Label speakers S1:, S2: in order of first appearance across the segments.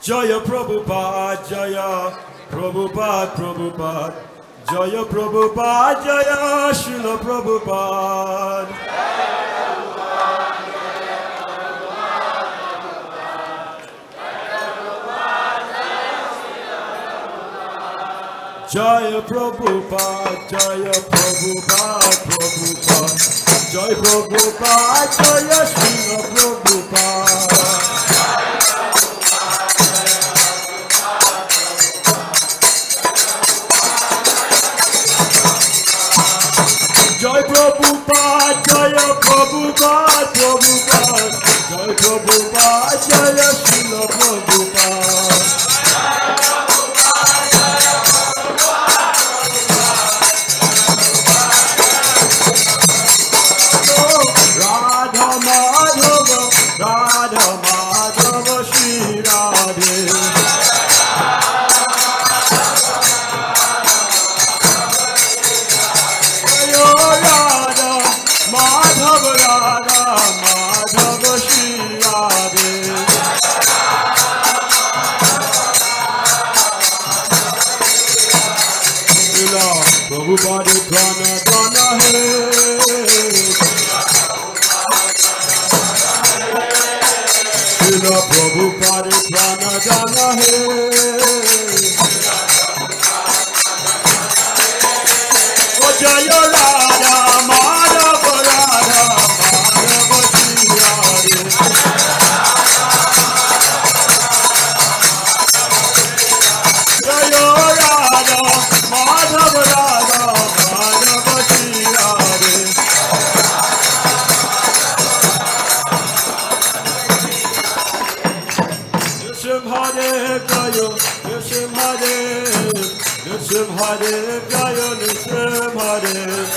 S1: Jaya Prabhupada, Jaya Prabhupada, Prabhupada, Jaya Prabhupada, Jaya Srila Prabhupada. Jaya Prabhupada, Jaya Prabhupada, Prabhupada, Jaya Prabhupada, Jaya Srila Prabhupada. Jai Prabhupada, Jaya Prabhupada, Prabhupada, Jai Prabhupada, Jaya Srila Prabhupada. Radha Madhava, Radha Madhava, Shri Radhe. Madhava Radha Madhava Shri Radhe. Srila Prabhupada Prana Prana He. Srila Prabhupada Prana Prana He. Oh Jaya Radha Madhava Radha Madhava Shri Radhe. Jaya Radha Madhava Radha Madhava Shri Radhe. Nrsimhadev Jaya Nrsimhadev, Nrsimhadev Jaya Nrsimhadev.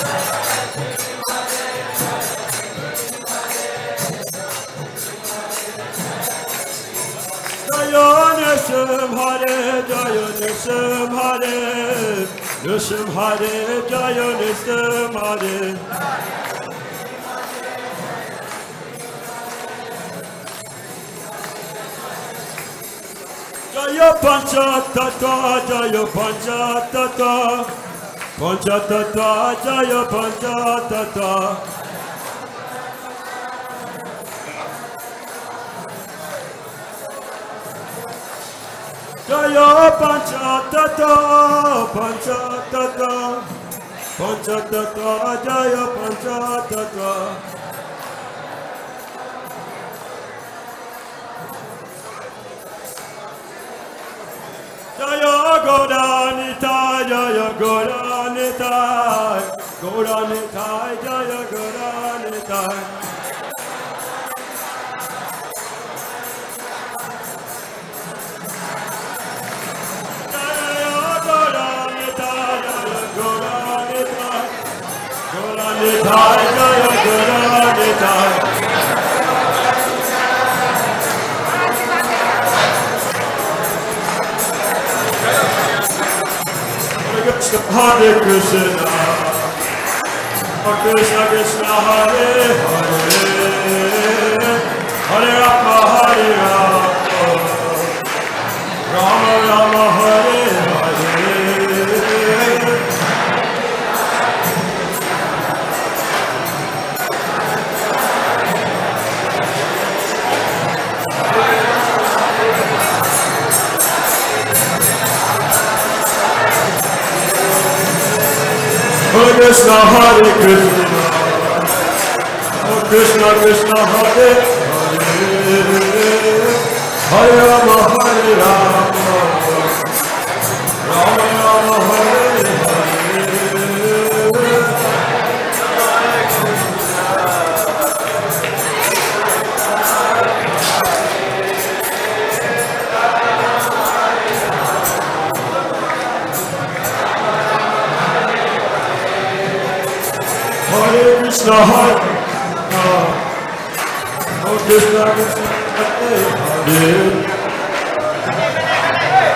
S1: Jaya Nrsimhadev, Jaya Nrsimhadev, Nrsimhadev Jaya Nrsimhadev. Jaya Panchatattva, Jaya Panchatattva, Panchatattva, Jaya Panchatattva. Jaya Panchatattva, Panchatattva, Panchatattva, Jaya Panchatattva. Jaya Gauranitai, Jaya Gauranitai, Gauranitai, Jaya Gauranitai. Jaya Gauranitai, Jaya Gauranitai, Gauranitai, Jaya Gauranitai. Hare Krishna, Krishna Krishna, Hare Hare, Hare Rama, Hare Rama, Rama Rama, Hare Hare. Hare Krishna, Hare Krishna, Krishna Krishna, Hare Hare, Hare Rama, Hare Rama, Rama Rama, Hare Hare. Hare Krishna, Hare Krishna, Krishna Hare Hare,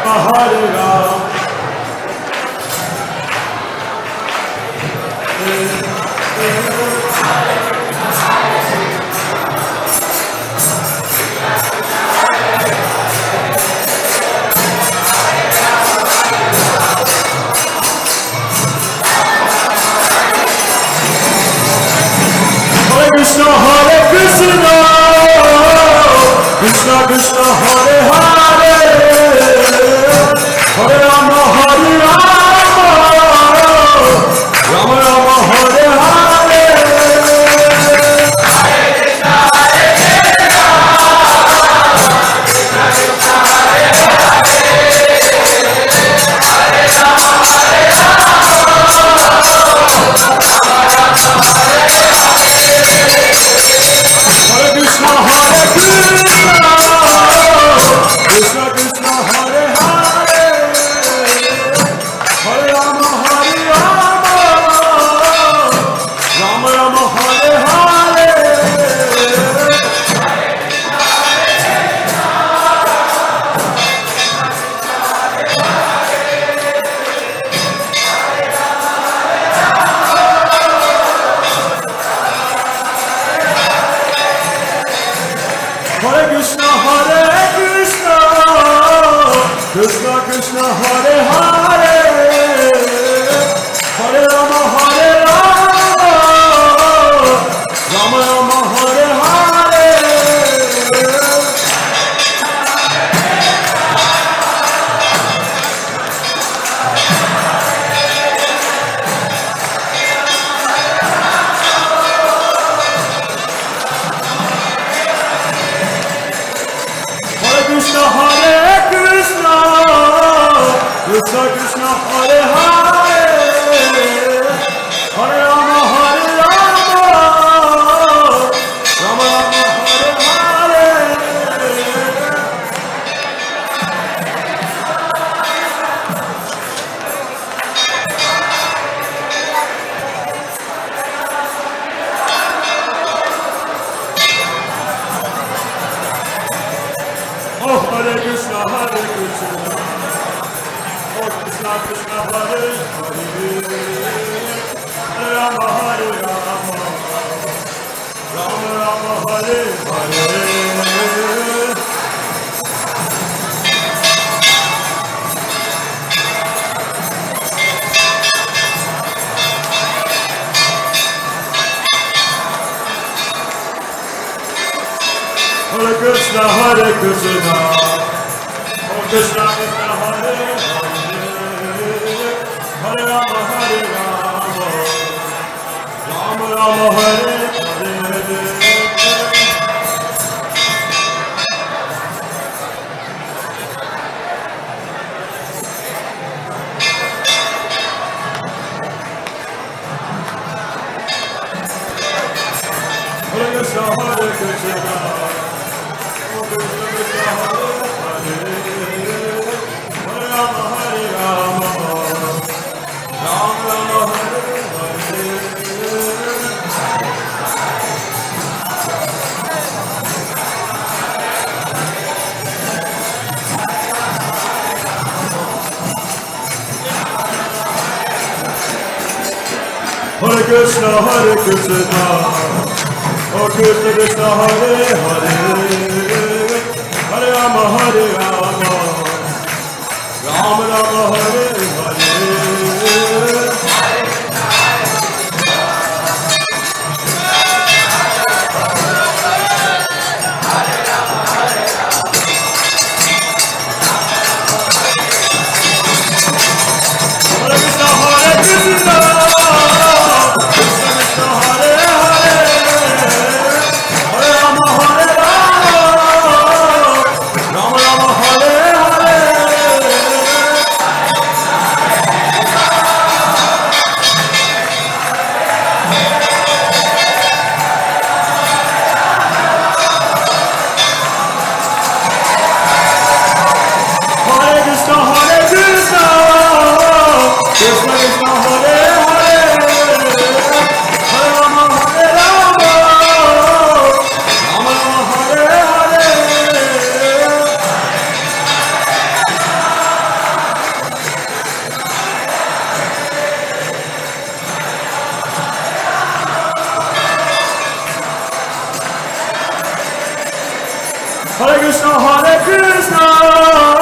S1: Hare Rama. Krishna Krishna Hare Hare Hare Rama Hare Rama Rama Rama Hare Hare Hare Krishna Krishna Krishna Hare Hare Hare Rama Hare Rama Rama Rama Hare Hare Hare Krishna Krishna Krishna Hare Hare Hare Rama Hare Rama Rama Rama Hare Hare Hare Krishna Krishna Krishna Hare Hare Hare Rama Hare Rama Rama Rama Hare Hare Oh Hare Krishna Krishna Krishna Hare Hare Hare Rama Hare Rama Rama Rama Hare Hare Hare Krishna Oh Krishna Krishna Hare Hare Rama Hare Rama Rama Rama Hare Hare Hare Krishna Oh Krishna Krishna Hare Hare Hare Rama Hare Rama Rama Rama Hare Hare Hare Krishna Oh Krishna Krishna Hare Hare Hare Rama Hare Rama Rama Rama Hare Hare Hare Krishna, Hare Krishna.